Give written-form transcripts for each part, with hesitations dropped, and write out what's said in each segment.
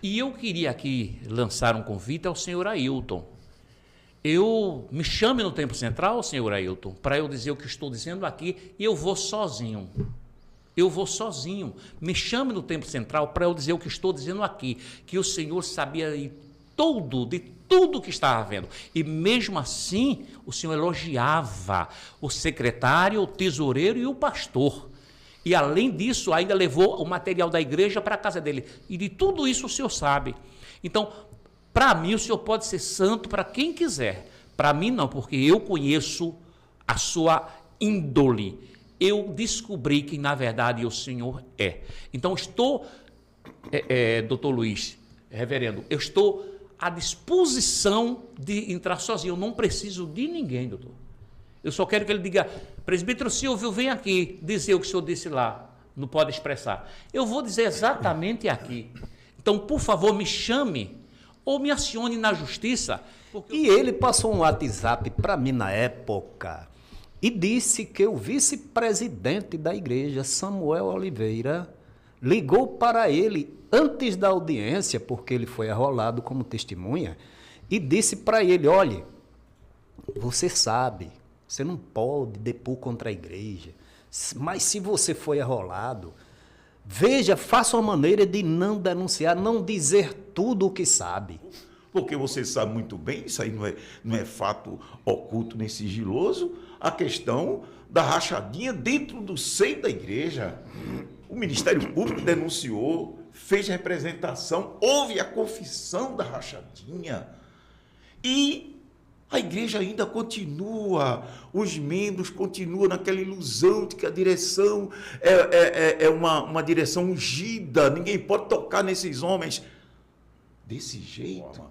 E eu queria aqui lançar um convite ao senhor Ailton. Me chame no Templo Central, senhor Ailton, para eu dizer o que estou dizendo aqui, e eu vou sozinho. Eu vou sozinho. Me chame no Templo Central para eu dizer o que estou dizendo aqui, que o senhor sabia de tudo que estava havendo. E mesmo assim, o senhor elogiava o secretário, o tesoureiro e o pastor. E além disso, ainda levou o material da igreja para a casa dele. E de tudo isso o senhor sabe. Então, para mim, o senhor pode ser santo para quem quiser. Para mim, não, porque eu conheço a sua índole. Eu descobri que, na verdade, o senhor é. Então, estou, doutor Luiz, reverendo, eu estou à disposição de entrar sozinho. Eu não preciso de ninguém, doutor. Eu só quero que ele diga, presbítero Silvio, vem aqui dizer o que o senhor disse lá, não pode expressar. Eu vou dizer exatamente aqui. Então, por favor, me chame ou me acione na justiça. E ele passou um WhatsApp para mim na época e disse que o vice-presidente da igreja, Samuel Oliveira, ligou para ele antes da audiência, porque ele foi arrolado como testemunha, e disse para ele, olhe, você sabe, você não pode depor contra a igreja, mas se você foi arrolado, veja, faça uma maneira de não denunciar, não dizer tudo o que sabe. Porque você sabe muito bem, isso aí não é fato oculto nem sigiloso, a questão da rachadinha dentro do seio da igreja. O Ministério Público denunciou, fez representação, houve a confissão da rachadinha. E a igreja ainda continua, os membros continuam naquela ilusão de que a direção é uma direção ungida, ninguém pode tocar nesses homens. Desse jeito.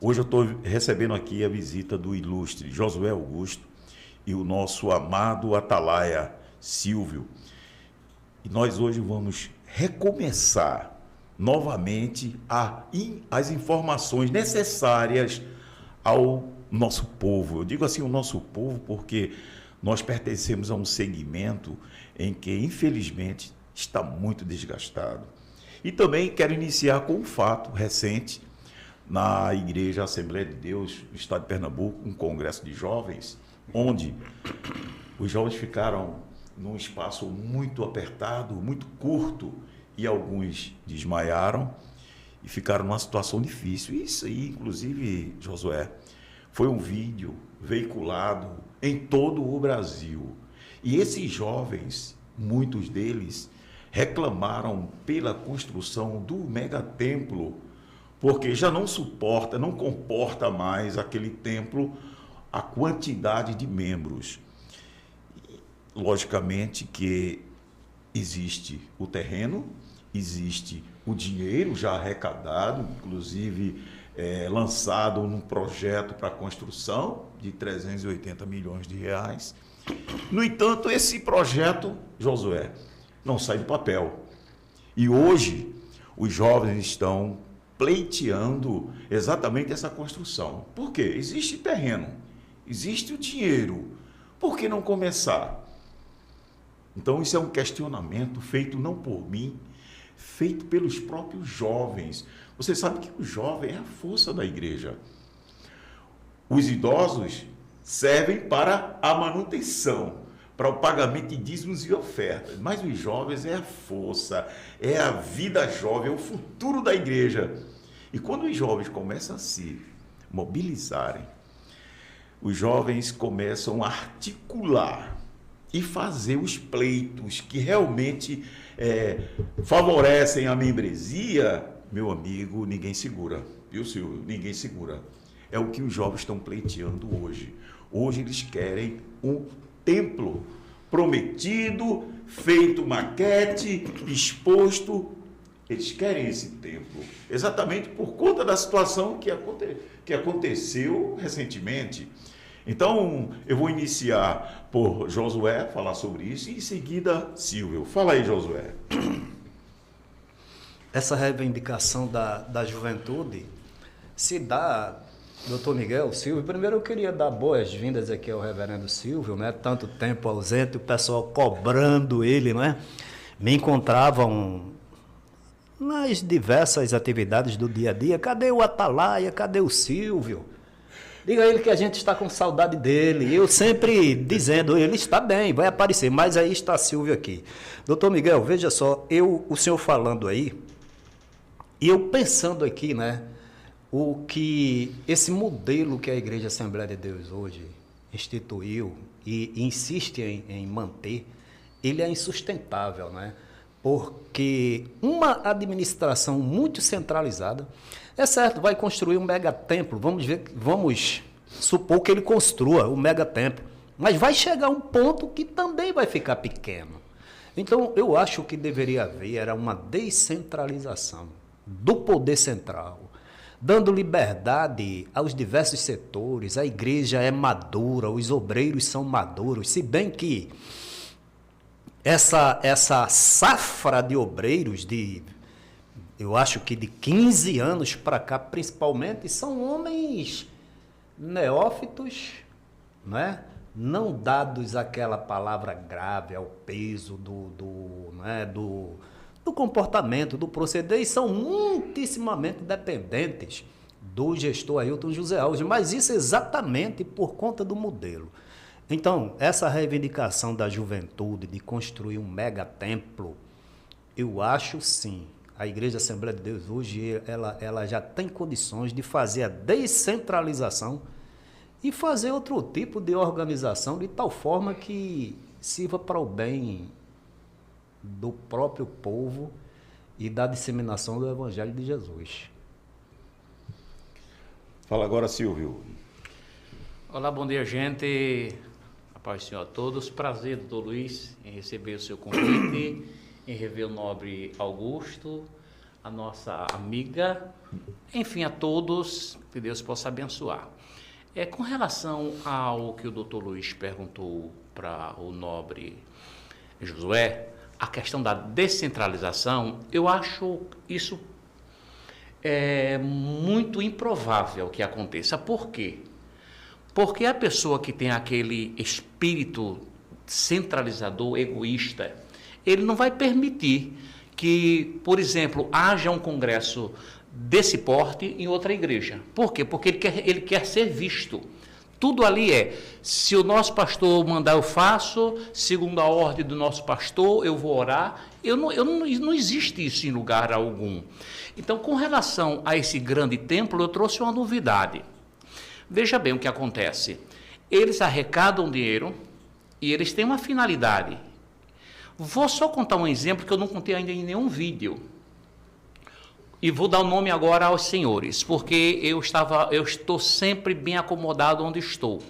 Hoje eu estou recebendo aqui a visita do ilustre Josué Augusto e o nosso amado Atalaia Silvio. E nós hoje vamos recomeçar novamente as informações necessárias ao nosso povo. Eu digo assim o nosso povo porque nós pertencemos a um segmento em que, infelizmente, está muito desgastado. E também quero iniciar com um fato recente na Igreja Assembleia de Deus do Estado de Pernambuco, um congresso de jovens, onde os jovens ficaram num espaço muito apertado, muito curto, e alguns desmaiaram e ficaram numa situação difícil. Isso aí, inclusive, Josué, foi um vídeo veiculado em todo o Brasil. E esses jovens, muitos deles, reclamaram pela construção do megatemplo, porque já não suporta, não comporta mais aquele templo a quantidade de membros. Logicamente que existe o terreno, existe o dinheiro já arrecadado, inclusive lançado num projeto para a construção de 380 milhões de reais. No entanto, esse projeto, Josué, não sai do papel. E hoje, os jovens estão pleiteando exatamente essa construção. Por quê? Existe terreno, existe o dinheiro. Por que não começar? Então, isso é um questionamento feito não por mim, feito pelos próprios jovens. Você sabe que o jovem é a força da igreja. Os idosos servem para a manutenção, para o pagamento de dízimos e ofertas. Mas os jovens é a força, é a vida jovem, é o futuro da igreja. E quando os jovens começam a se mobilizarem, os jovens começam a articular e fazer os pleitos que realmente favorecem a membresia, meu amigo, ninguém segura. Viu, Silvio? Ninguém segura. É o que os jovens estão pleiteando hoje. Hoje eles querem um templo prometido, feito maquete, exposto. Eles querem esse templo, exatamente por conta da situação que aconteceu recentemente. Então, eu vou iniciar por Josué, falar sobre isso, e em seguida, Silvio. Fala aí, Josué. Essa reivindicação da juventude se dá, doutor Miguel, Silvio. Primeiro eu queria dar boas-vindas aqui ao reverendo Silvio, né? Tanto tempo ausente, o pessoal cobrando ele, não é? Me encontravam nas diversas atividades do dia a dia. Cadê o Atalaia? Cadê o Silvio? Diga a ele que a gente está com saudade dele. Eu sempre dizendo, ele está bem, vai aparecer, mas aí está Silvio aqui. Doutor Miguel, veja só, o senhor falando aí, e eu pensando aqui, né, o que esse modelo que a Igreja Assembleia de Deus hoje instituiu e insiste em manter, ele é insustentável, né? Porque uma administração muito centralizada, é certo, vai construir um megatemplo, vamos supor que ele construa o megatemplo, mas vai chegar um ponto que também vai ficar pequeno. Então, eu acho que deveria haver era uma descentralização do poder central, dando liberdade aos diversos setores. A igreja é madura, os obreiros são maduros, se bem que essa safra de obreiros, eu acho que de 15 anos para cá, principalmente, são homens neófitos, né? Não dados àquela palavra grave, ao peso do comportamento, do proceder, e são muitíssimamente dependentes do gestor Ailton José Alves, mas isso exatamente por conta do modelo. Então, essa reivindicação da juventude de construir um megatemplo, eu acho sim, a Igreja Assembleia de Deus hoje, ela já tem condições de fazer a descentralização e fazer outro tipo de organização de tal forma que sirva para o bem do próprio povo e da disseminação do Evangelho de Jesus. Fala agora, Silvio. Olá, bom dia, gente. A paz do Senhor a todos. Prazer, doutor Luiz, em receber o seu convite, em rever o nobre Augusto, a nossa amiga, enfim, a todos, que Deus possa abençoar. Com relação ao que o doutor Luiz perguntou para o nobre Josué, a questão da descentralização, eu acho isso muito improvável que aconteça. Por quê? Porque a pessoa que tem aquele espírito centralizador, egoísta, ele não vai permitir que, por exemplo, haja um congresso desse porte em outra igreja. Por quê? Porque ele quer ser visto. Tudo ali se o nosso pastor mandar, eu faço, segundo a ordem do nosso pastor, eu vou orar. Não existe isso em lugar algum. Então, com relação a esse grande templo, eu trouxe uma novidade. Veja bem o que acontece. Eles arrecadam dinheiro e eles têm uma finalidade. Vou só contar um exemplo que eu não contei ainda em nenhum vídeo. E vou dar o nome agora aos senhores, porque eu estou sempre bem acomodado onde estou.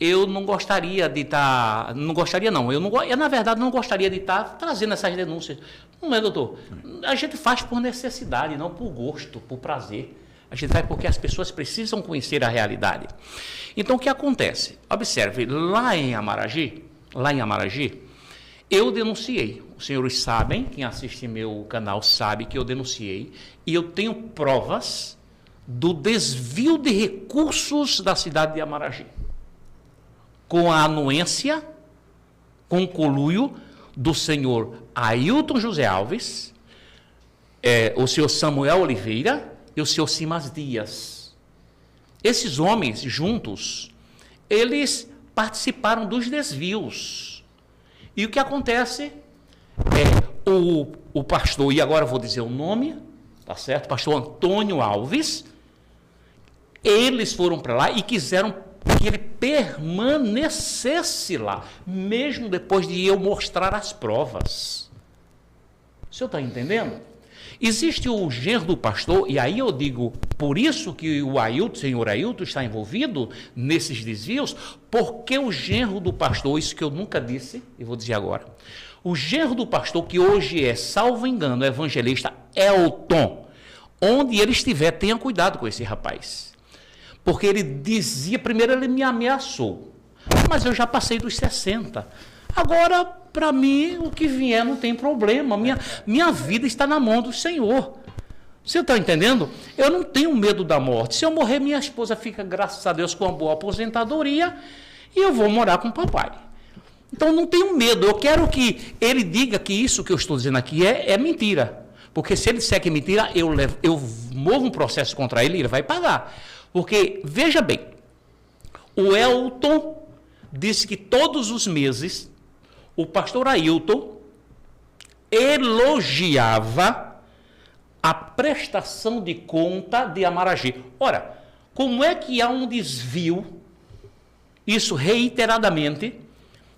Eu não gostaria de estar... Não gostaria não. Eu, na verdade, não gostaria de estar trazendo essas denúncias. Não é, doutor? A gente faz por necessidade, não por gosto, por prazer. A gente faz porque as pessoas precisam conhecer a realidade. Então, o que acontece? Observe, lá em Amaragi, eu denunciei. Os senhores sabem, quem assiste meu canal sabe que eu denunciei, e eu tenho provas do desvio de recursos da cidade de Amaragi, com a anuência, com o conluio do senhor Ailton José Alves, o senhor Samuel Oliveira e o senhor Simas Dias. Esses homens juntos, eles participaram dos desvios. E o que acontece o pastor, e agora eu vou dizer o nome, tá certo? Pastor Antônio Alves, eles foram para lá e quiseram que ele permanecesse lá, mesmo depois de eu mostrar as provas. O senhor está entendendo? Existe o genro do pastor, e aí eu digo, por isso que o senhor Ailton está envolvido nesses desvios, porque o genro do pastor, isso que eu nunca disse, e vou dizer agora, o genro do pastor, que hoje salvo engano, evangelista Elton, onde ele estiver, tenha cuidado com esse rapaz. Porque ele dizia, primeiro ele me ameaçou, mas eu já passei dos 60. Agora, para mim, o que vier não tem problema. Minha vida está na mão do Senhor. Você está entendendo? Eu não tenho medo da morte. Se eu morrer, minha esposa fica, graças a Deus, com uma boa aposentadoria e eu vou morar com o papai. Então, não tenho medo. Eu quero que ele diga que isso que eu estou dizendo aqui é mentira. Porque se ele disser que é mentira, eu movo um processo contra ele e ele vai pagar. Porque, veja bem, o Elton disse que todos os meses o pastor Ailton elogiava a prestação de conta de Amaragi. Ora, como é que há um desvio, isso reiteradamente,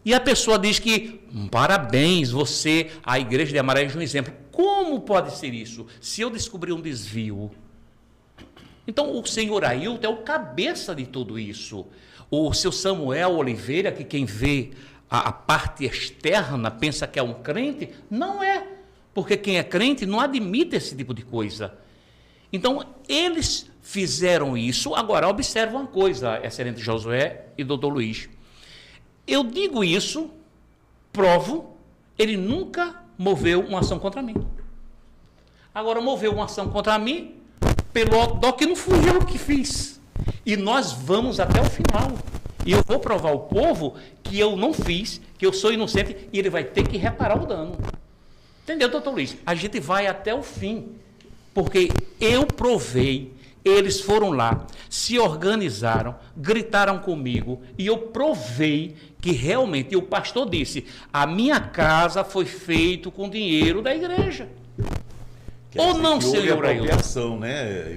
e a pessoa diz que, parabéns, você, a igreja de Amaragi é um exemplo. Como pode ser isso, se eu descobrir um desvio? Então, o senhor Ailton é o cabeça de tudo isso. O seu Samuel Oliveira, que quem vê a parte externa pensa que é um crente, não é. Porque quem é crente não admite esse tipo de coisa. Então, eles fizeram isso. Agora, observa uma coisa, excelente Josué e doutor Luiz. Eu digo isso, provo, ele nunca moveu uma ação contra mim. Agora, moveu uma ação contra mim, pelo dó que não fui eu que fiz. E nós vamos até o final. E eu vou provar ao povo que eu não fiz, que eu sou inocente, e ele vai ter que reparar o dano. Entendeu, doutor Luiz? A gente vai até o fim. Porque eu provei, eles foram lá, se organizaram, gritaram comigo, e eu provei que realmente, e o pastor disse, a minha casa foi feita com dinheiro da igreja. Ou não, senhor Ailton? Apropriação, né?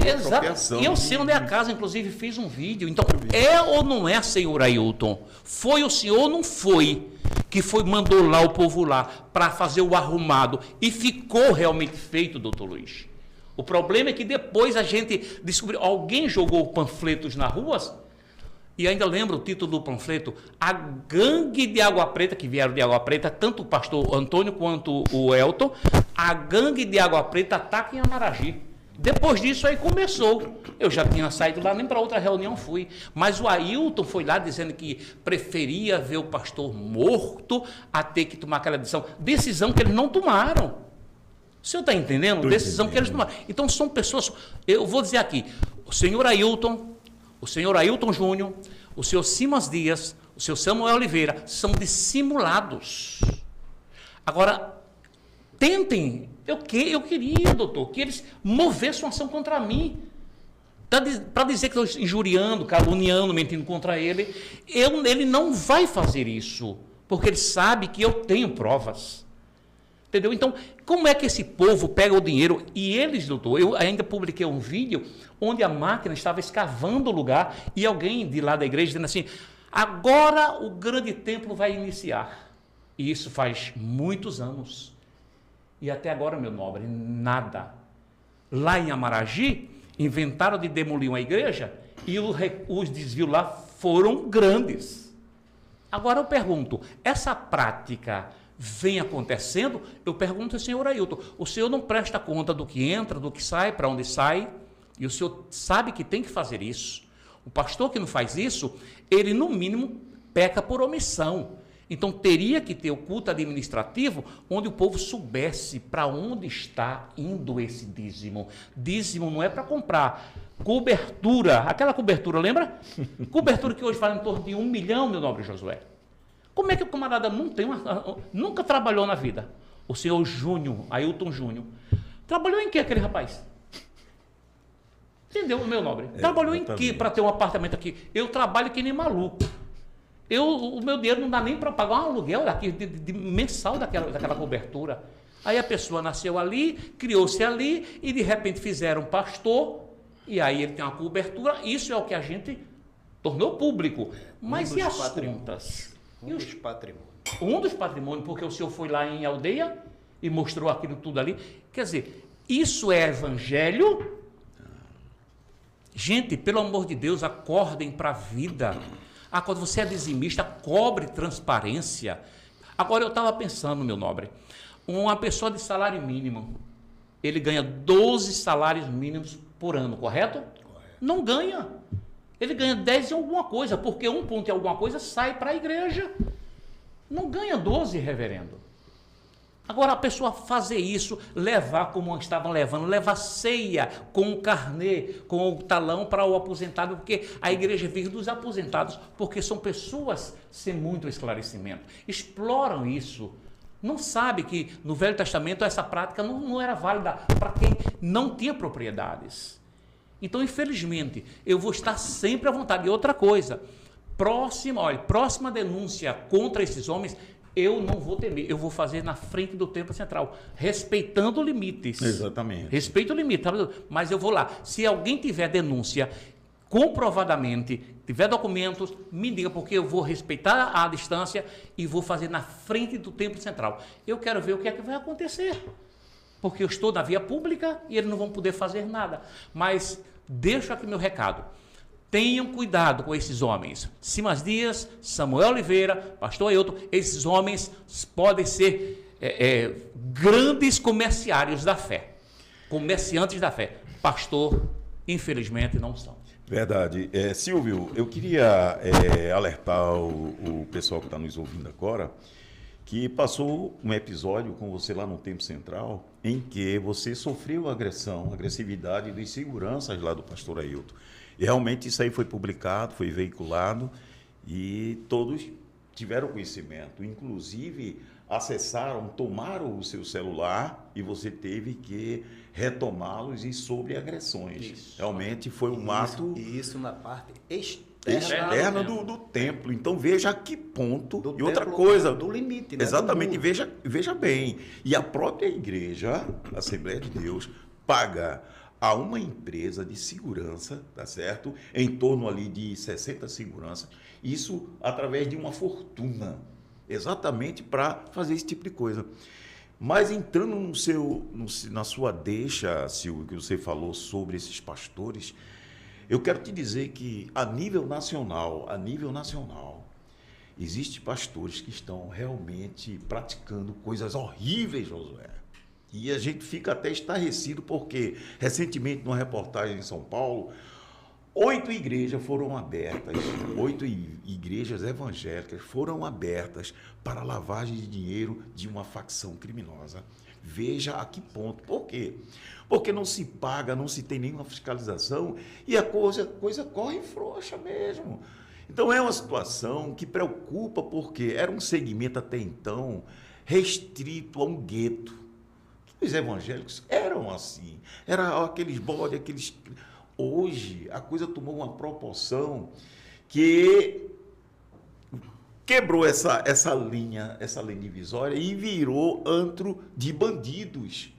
Exato. E eu sei onde é a casa, inclusive fiz um vídeo. Então, é ou não é, senhor Ailton? Foi o senhor ou não foi? Que mandou lá o povo lá para fazer o arrumado. E ficou realmente feito, doutor Luiz. O problema é que depois a gente descobriu, alguém jogou panfletos nas ruas, e ainda lembro o título do panfleto, a gangue de Água Preta, que vieram de Água Preta, tanto o pastor Antônio quanto o Elton, a gangue de Água Preta ataca em Amaragi. Depois disso aí começou. Eu já tinha saído lá, nem para outra reunião fui. Mas o Ailton foi lá dizendo que preferia ver o pastor morto a ter que tomar aquela decisão. Decisão que eles não tomaram. O senhor está entendendo? Decisão que eles tomaram. Então são pessoas, eu vou dizer aqui, o senhor Ailton Júnior, o senhor Simas Dias, o senhor Samuel Oliveira, são dissimulados. Agora, tentem, eu queria, doutor, que eles movessem uma ação contra mim, para dizer que estou injuriando, caluniando, mentindo contra ele. Ele não vai fazer isso, porque ele sabe que eu tenho provas. Entendeu? Então, como é que esse povo pega o dinheiro? E eles, doutor, eu ainda publiquei um vídeo onde a máquina estava escavando o lugar e alguém de lá da igreja dizendo assim, agora o grande templo vai iniciar. E isso faz muitos anos. E até agora, meu nobre, nada. Lá em Amaragi, inventaram de demolir uma igreja e os desvios lá foram grandes. Agora eu pergunto, essa prática vem acontecendo? Eu pergunto ao senhor Ailton, o senhor não presta conta do que entra, do que sai, para onde sai, e o senhor sabe que tem que fazer isso. O pastor que não faz isso, ele no mínimo peca por omissão. Então teria que ter o culto administrativo onde o povo soubesse para onde está indo esse dízimo. Dízimo não é para comprar cobertura, aquela cobertura, lembra? Cobertura que hoje vale em torno de 1 milhão, meu nobre Josué. Como é que o camarada nunca trabalhou na vida? O senhor Júnior, Ailton Júnior, trabalhou em que aquele rapaz? Entendeu, meu nobre? Trabalhou em que para ter um apartamento aqui? Eu trabalho que nem maluco. O meu dinheiro não dá nem para pagar um aluguel daqui, de mensal daquela cobertura. Aí a pessoa nasceu ali, criou-se ali, e de repente fizeram pastor, e aí ele tem uma cobertura. Isso é o que a gente tornou público. Mas e as contas? Um dos patrimônios. Um dos patrimônios, porque o senhor foi lá em aldeia e mostrou aquilo tudo ali. Quer dizer, isso é evangelho? Gente, pelo amor de Deus, acordem para a vida. Quando você é dizimista, cobre transparência. Agora eu estava pensando, meu nobre, uma pessoa de salário mínimo, ele ganha 12 salários mínimos por ano, correto? Não ganha. Ele ganha 10 em alguma coisa, porque um ponto em alguma coisa sai para a igreja. Não ganha 12, reverendo. Agora, a pessoa fazer isso, levar como estavam levando, levar ceia com o carnê, com o talão para o aposentado, porque a igreja vive dos aposentados, porque são pessoas sem muito esclarecimento. Exploram isso. Não sabe que no Velho Testamento essa prática não era válida para quem não tinha propriedades. Então, infelizmente, eu vou estar sempre à vontade. E outra coisa, próxima denúncia contra esses homens, eu não vou temer, eu vou fazer na frente do Templo Central, respeitando limites. Exatamente. Respeito o limite, mas eu vou lá. Se alguém tiver denúncia comprovadamente, tiver documentos, me diga, porque eu vou respeitar a distância e vou fazer na frente do Templo Central. Eu quero ver o que é que vai acontecer, porque eu estou na via pública e eles não vão poder fazer nada. Mas deixo aqui meu recado. Tenham cuidado com esses homens. Simas Dias, Samuel Oliveira, Pastor Ailton, esses homens podem ser grandes comerciários da fé. Comerciantes da fé. Pastor, infelizmente, não são. Verdade. Silvio, eu queria alertar o pessoal que está nos ouvindo agora que passou um episódio com você lá no Templo Central em que você sofreu agressividade dos seguranças lá do Pastor Ailton. E realmente isso aí foi publicado, foi veiculado e todos tiveram conhecimento. Inclusive, acessaram, tomaram o seu celular e você teve que retomá-los e sobre agressões. Isso. Realmente foi um ato... Isso na parte externa do templo. Então, veja a que ponto... Do e outra templo, coisa... Do limite, né? Exatamente. Veja bem. E a própria igreja, a Assembleia de Deus, paga a uma empresa de segurança, tá certo? Em torno ali de 60 seguranças, isso através de uma fortuna, exatamente para fazer esse tipo de coisa. Mas entrando na sua deixa, Silvio, que você falou sobre esses pastores, eu quero te dizer que a nível nacional, existem pastores que estão realmente praticando coisas horríveis, Josué. E a gente fica até estarrecido porque, recentemente, numa reportagem em São Paulo, 8 igrejas foram abertas, 8 igrejas evangélicas foram abertas para lavagem de dinheiro de uma facção criminosa. Veja a que ponto. Por quê? Porque não se paga, não se tem nenhuma fiscalização e a coisa corre frouxa mesmo. Então, é uma situação que preocupa porque era um segmento até então restrito a um gueto. Os evangélicos eram assim, eram aqueles bodes, aqueles... Hoje, a coisa tomou uma proporção que quebrou essa linha divisória e virou antro de bandidos,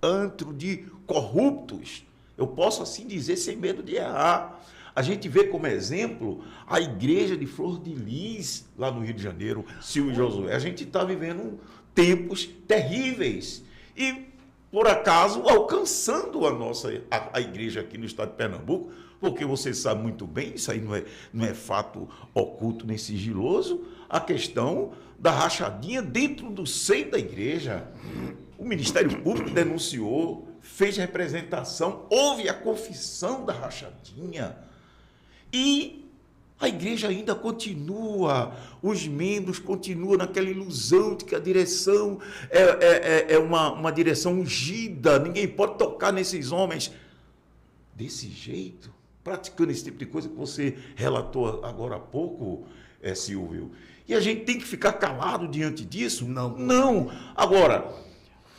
antro de corruptos. Eu posso assim dizer sem medo de errar. A gente vê como exemplo a igreja de Flor de Lis, lá no Rio de Janeiro, Silvio e Josué. A gente está vivendo tempos terríveis. E, por acaso, alcançando a igreja aqui no estado de Pernambuco, porque você sabe muito bem, isso aí não é fato oculto nem sigiloso, a questão da rachadinha dentro do seio da igreja. O Ministério Público denunciou, fez representação, houve a confissão da rachadinha. E a igreja ainda continua, os membros continuam naquela ilusão de que a direção é uma direção ungida, ninguém pode tocar nesses homens. Desse jeito, praticando esse tipo de coisa que você relatou agora há pouco, Silvio. E a gente tem que ficar calado diante disso? Não. Agora,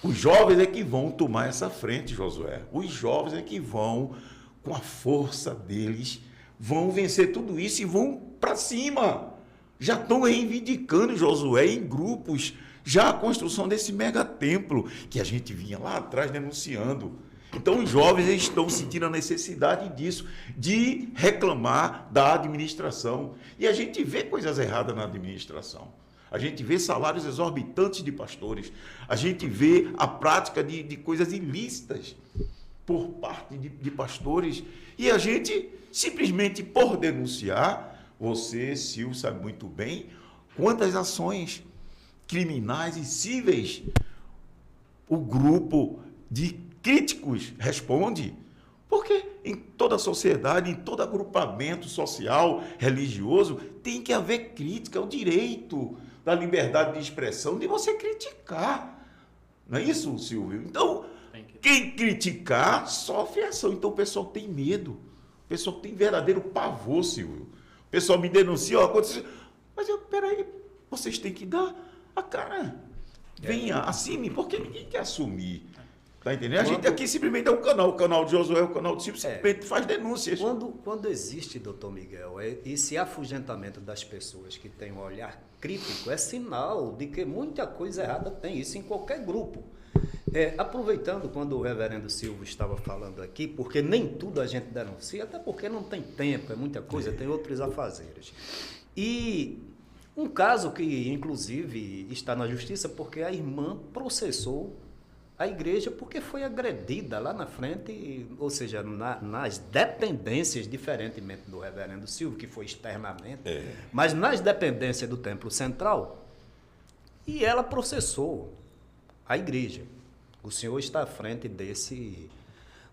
os jovens é que vão tomar essa frente, Josué. Os jovens é que vão, com a força deles, vão vencer tudo isso e vão para cima. Já estão reivindicando, Josué, em grupos, já a construção desse megatemplo que a gente vinha lá atrás denunciando. Então, os jovens estão sentindo a necessidade disso, de reclamar da administração. E a gente vê coisas erradas na administração. A gente vê salários exorbitantes de pastores. A gente vê a prática de coisas ilícitas por parte de pastores. E a gente, simplesmente por denunciar, você, Silvio, sabe muito bem, quantas ações criminais e cíveis o grupo de críticos responde. Porque em toda sociedade, em todo agrupamento social, religioso, tem que haver crítica, é o direito da liberdade de expressão, de você criticar. Não é isso, Silvio? Então, quem criticar sofre ação. Então, o pessoal tem medo. O pessoal tem verdadeiro pavor, Silvio. O pessoal me denuncia, aconteceu. Mas peraí, vocês têm que dar a cara. venha, assine, porque ninguém quer assumir. Tá entendendo? A gente aqui simplesmente é um canal, o canal de Josué, o canal de Silvio, simplesmente faz denúncias. Quando existe, doutor Miguel, esse afugentamento das pessoas que têm um olhar crítico, é sinal de que muita coisa errada tem, isso em qualquer grupo. Aproveitando quando o reverendo Silvio estava falando aqui, porque nem tudo a gente denuncia, até porque não tem tempo, é muita coisa, tem outros afazeres. E um caso que, inclusive, está na justiça, porque a irmã processou a igreja porque foi agredida lá na frente, ou seja, nas dependências, diferentemente do reverendo Silvio, que foi externamente, mas nas dependências do templo central, e ela processou a igreja. O senhor está à frente desse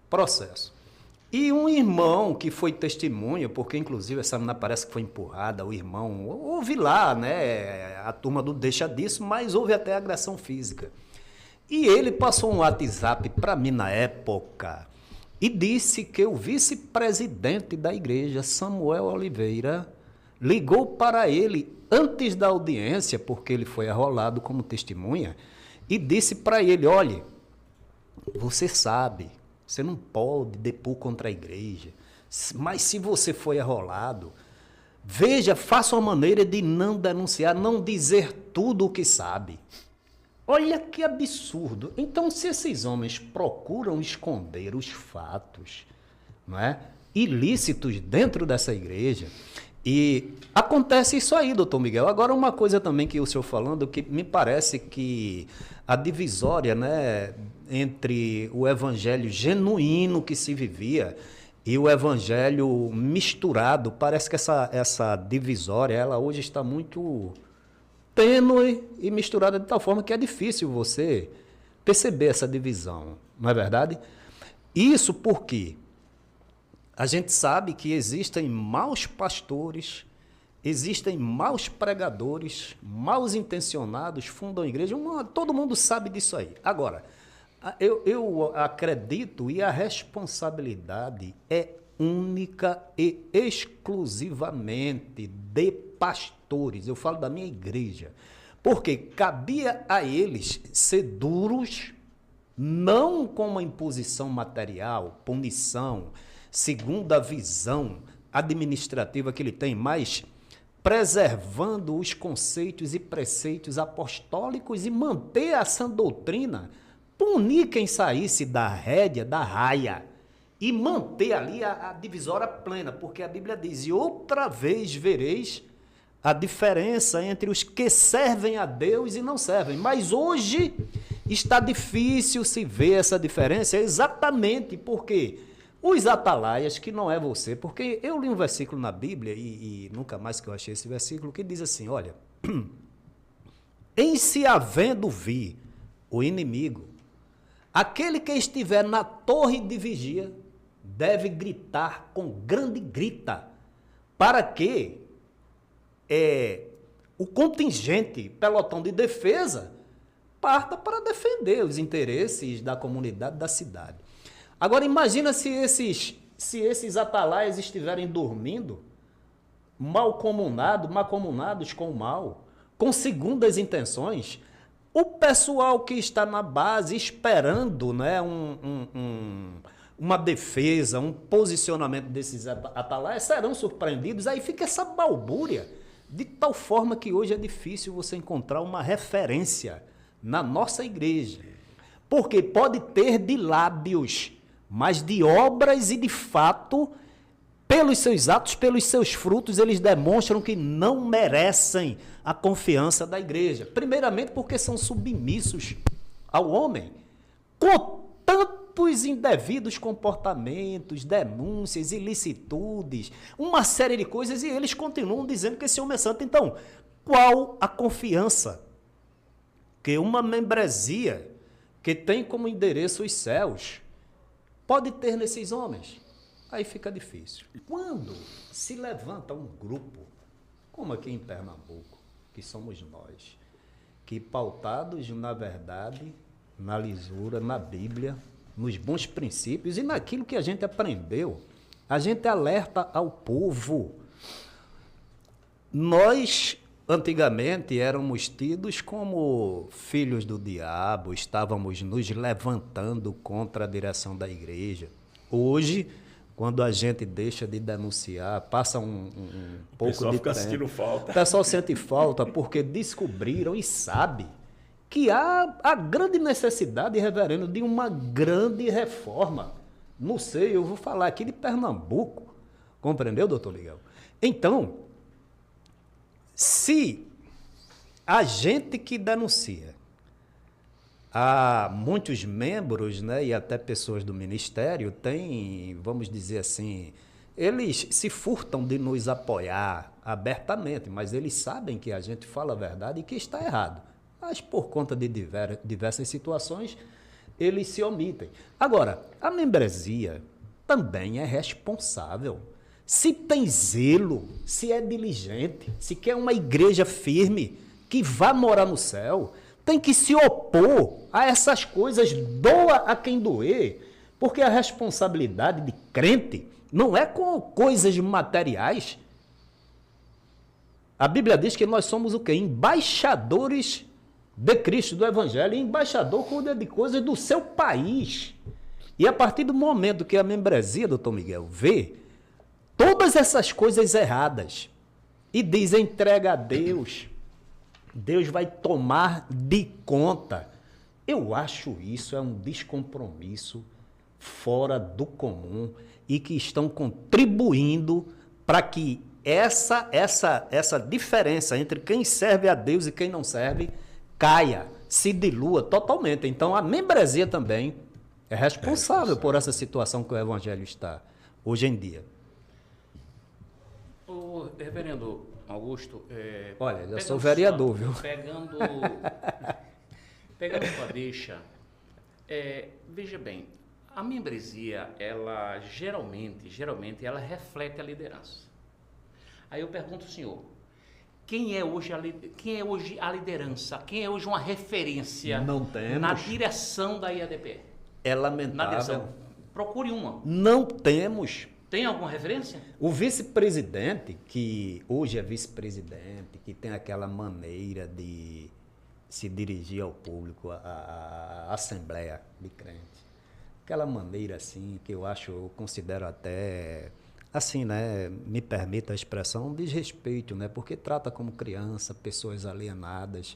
processo. E um irmão que foi testemunha, porque inclusive essa menina parece que foi empurrada, o irmão, houve lá, né, a turma do deixa disso, mas houve até agressão física. E ele passou um WhatsApp para mim na época e disse que o vice-presidente da igreja, Samuel Oliveira, ligou para ele antes da audiência, porque ele foi arrolado como testemunha, e disse para ele, olha, você sabe, você não pode depor contra a igreja, mas se você foi arrolado, veja, faça uma maneira de não denunciar, não dizer tudo o que sabe. Olha que absurdo. Então, se esses homens procuram esconder os fatos, não é, ilícitos dentro dessa igreja, e acontece isso aí, doutor Miguel. Agora, uma coisa também que o senhor falando, que me parece que a divisória, né, entre o evangelho genuíno que se vivia e o evangelho misturado, parece que essa divisória, ela hoje está muito tênue e misturada de tal forma que é difícil você perceber essa divisão, não é verdade? Isso porque a gente sabe que existem maus pastores, existem maus pregadores, maus intencionados, fundam igreja, todo mundo sabe disso aí. Agora, eu acredito e a responsabilidade é única e exclusivamente de pastores, eu falo da minha igreja, porque cabia a eles ser duros, não com uma imposição material, punição, segundo a visão administrativa que ele tem, mas preservando os conceitos e preceitos apostólicos e manter a sã doutrina, punir quem saísse da rédea, da raia, e manter ali a divisória plena, porque a Bíblia diz, e outra vez vereis a diferença entre os que servem a Deus e não servem. Mas hoje está difícil se ver essa diferença exatamente porque os atalaias, que não é você, porque eu li um versículo na Bíblia, e nunca mais que eu achei esse versículo, que diz assim, olha, em se havendo vir o inimigo, aquele que estiver na torre de vigia, deve gritar com grande grita, para que o contingente, pelotão de defesa, parta para defender os interesses da comunidade, da cidade. Agora, imagina se esses atalaias estiverem dormindo, macomunados com o mal, com segundas intenções, o pessoal que está na base esperando, né, uma defesa, um posicionamento desses atalaias, serão surpreendidos, aí fica essa balbúria, de tal forma que hoje é difícil você encontrar uma referência na nossa igreja, porque pode ter de lábios, mas de obras e de fato, pelos seus atos, pelos seus frutos, eles demonstram que não merecem a confiança da igreja. Primeiramente porque são submissos ao homem, com tantos indevidos comportamentos, denúncias, ilicitudes, uma série de coisas, e eles continuam dizendo que esse homem é santo. Então, qual a confiança que uma membresia que tem como endereço os céus pode ter nesses homens? Aí fica difícil. Quando se levanta um grupo, como aqui em Pernambuco, que somos nós, que pautados na verdade, na lisura, na Bíblia, nos bons princípios e naquilo que a gente aprendeu, a gente alerta ao povo. Nós antigamente éramos tidos como filhos do diabo, estávamos nos levantando contra a direção da igreja. Hoje, quando a gente deixa de denunciar, passa um pouco de tempo. O pessoal fica sentindo falta. O pessoal sente falta porque descobriram e sabe que há a grande necessidade, reverendo, de uma grande reforma. Não sei, eu vou falar aqui de Pernambuco. Compreendeu, doutor Miguel? Então, se a gente que denuncia, há muitos membros, né, e até pessoas do ministério, tem, vamos dizer assim, eles se furtam de nos apoiar abertamente, mas eles sabem que a gente fala a verdade e que está errado. Mas por conta de diversas situações, eles se omitem. Agora, a membresia também é responsável. Se tem zelo, se é diligente, se quer uma igreja firme, que vá morar no céu, tem que se opor a essas coisas, doa a quem doer, porque a responsabilidade de crente não é com coisas materiais. A Bíblia diz que nós somos o quê? Embaixadores de Cristo, do Evangelho, e embaixador cuida de coisas do seu país. E a partir do momento que a membresia, doutor Miguel, vê todas essas coisas erradas e diz, entrega a Deus, Deus vai tomar de conta. Eu acho isso é um descompromisso fora do comum e que estão contribuindo para que essa diferença entre quem serve a Deus e quem não serve caia, se dilua totalmente. Então a membresia também é responsável por essa situação que o Evangelho está hoje em dia. O reverendo Augusto... Olha, eu sou vereador, viu? Pegando sua deixa, veja bem, a membresia, ela geralmente, ela reflete a liderança. Aí eu pergunto ao senhor, quem é hoje a liderança? Quem é hoje uma referência na direção da IADP? É lamentável. Procure uma. Não temos. Tem alguma referência? O vice-presidente, que hoje é vice-presidente, que tem aquela maneira de se dirigir ao público, à Assembleia de Crentes, aquela maneira assim, que eu considero até, assim, né, me permita a expressão, um desrespeito, né, porque trata como criança, pessoas alienadas.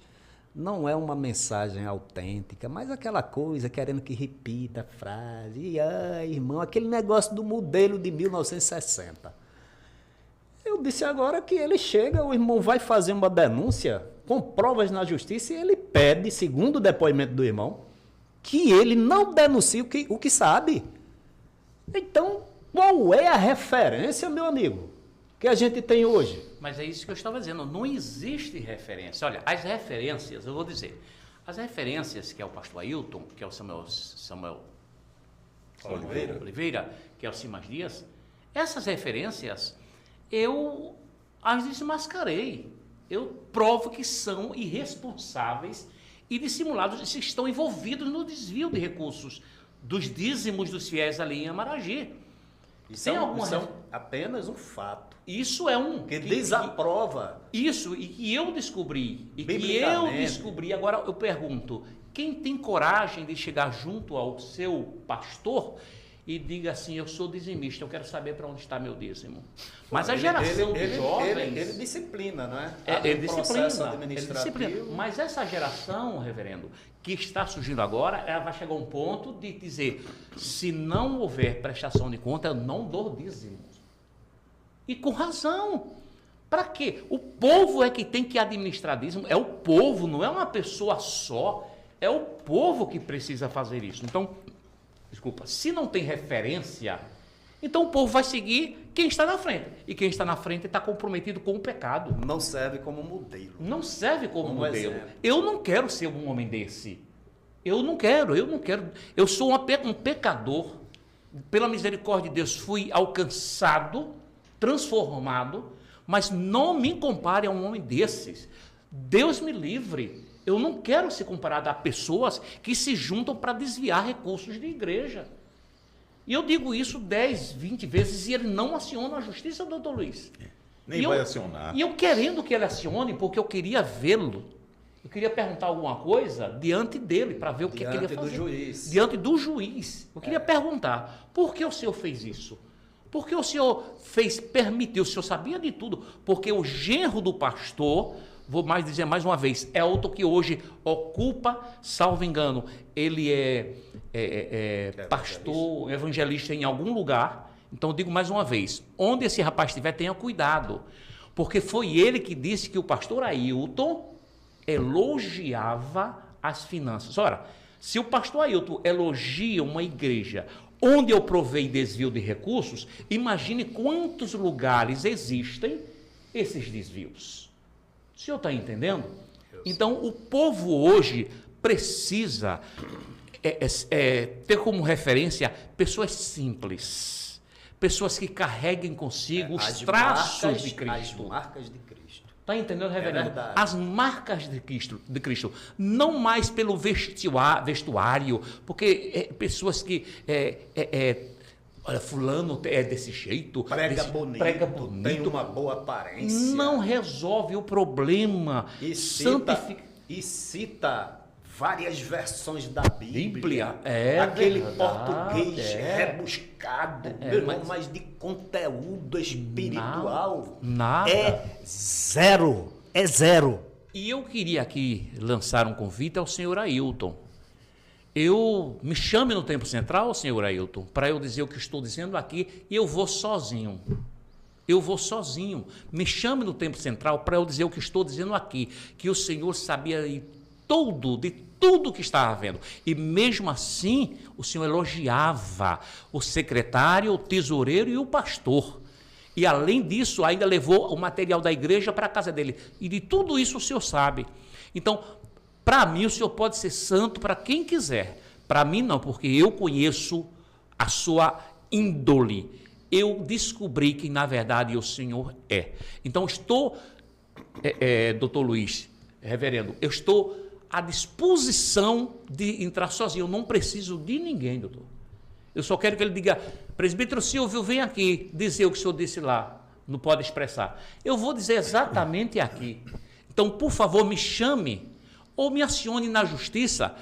Não é uma mensagem autêntica, mas aquela coisa querendo que repita a frase. E, irmão, aquele negócio do modelo de 1960. Eu disse agora que ele chega, o irmão vai fazer uma denúncia com provas na justiça e ele pede, segundo o depoimento do irmão, que ele não denuncie o que sabe. Então, qual é a referência, meu amigo, que a gente tem hoje? Mas é isso que eu estava dizendo, não existe referência. Olha, as referências, eu vou dizer, as referências que é o pastor Ailton, que é o Samuel Oliveira, que é o Simas Dias, essas referências, eu as desmascarei. Eu provo que são irresponsáveis e dissimulados, estão envolvidos no desvio de recursos dos dízimos dos fiéis ali em Amaragi. Isso é apenas um fato. Isso é um... Que desaprova. Isso, e que eu descobri. Agora eu pergunto, quem tem coragem de chegar junto ao seu pastor e diga assim, eu sou dizimista, eu quero saber para onde está meu dízimo. Mas a geração de jovens... Ele disciplina, não é? Ele disciplina. Mas essa geração, reverendo, que está surgindo agora, ela vai chegar a um ponto de dizer, se não houver prestação de conta, eu não dou dízimo. E com razão. Para quê? O povo é que tem que administrar dízimo. É o povo, não é uma pessoa só. É o povo que precisa fazer isso. Então, se não tem referência, então o povo vai seguir quem está na frente. E quem está na frente está comprometido com o pecado. Não serve como modelo. Não serve como modelo. Eu não quero ser um homem desse. Eu não quero. Eu sou um pecador. Pela misericórdia de Deus, fui alcançado, transformado, mas não me compare a um homem desses. Deus me livre. Eu não quero ser comparado a pessoas que se juntam para desviar recursos de igreja. E eu digo isso 10, 20 vezes e ele não aciona a justiça, doutor Luiz. Nem vai acionar. E eu querendo que ele acione, porque eu queria vê-lo. Eu queria perguntar alguma coisa diante dele, para ver o que ele ia fazer. Diante do juiz. Diante do juiz. Eu queria perguntar, por que o senhor fez isso? Por que o senhor permitiu? O senhor sabia de tudo. Porque o genro do pastor, vou mais dizer mais uma vez, é outro que hoje ocupa, salvo engano, ele é pastor, evangelista em algum lugar. Então, eu digo mais uma vez, onde esse rapaz estiver, tenha cuidado. Porque foi ele que disse que o pastor Ailton elogiava as finanças. Ora, se o pastor Ailton elogia uma igreja onde eu provei desvio de recursos, imagine quantos lugares existem esses desvios. O senhor está entendendo? Então, o povo hoje precisa ter como referência pessoas simples, pessoas que carreguem consigo os traços de Cristo. As marcas de Cristo. Está entendendo, reverendo? Verdade. As marcas de Cristo. Não mais pelo vestuário, porque pessoas que... olha, fulano é desse jeito. Prega bonito, tem uma boa aparência. Não resolve o problema. E cita várias versões da Bíblia. Aquele português rebuscado, mas de conteúdo espiritual. Nada. É zero. É zero. E eu queria aqui lançar um convite ao senhor Ailton. Me chame no Tempo Central, senhor Ailton, para eu dizer o que estou dizendo aqui, e eu vou sozinho. Me chame no Tempo Central para eu dizer o que estou dizendo aqui, que o senhor sabia de tudo que estava havendo. E mesmo assim, o senhor elogiava o secretário, o tesoureiro e o pastor. E além disso, ainda levou o material da igreja para a casa dele. E de tudo isso o senhor sabe. Então, para mim, o senhor pode ser santo para quem quiser. Para mim, não, porque eu conheço a sua índole. Eu descobri que, na verdade, o senhor é. Então, estou, doutor Luiz, reverendo, eu estou à disposição de entrar sozinho. Eu não preciso de ninguém, doutor. Eu só quero que ele diga, presbítero Silvio, vem aqui dizer o que o senhor disse lá. Não pode expressar. Eu vou dizer exatamente aqui. Então, por favor, me chame ou me acione na justiça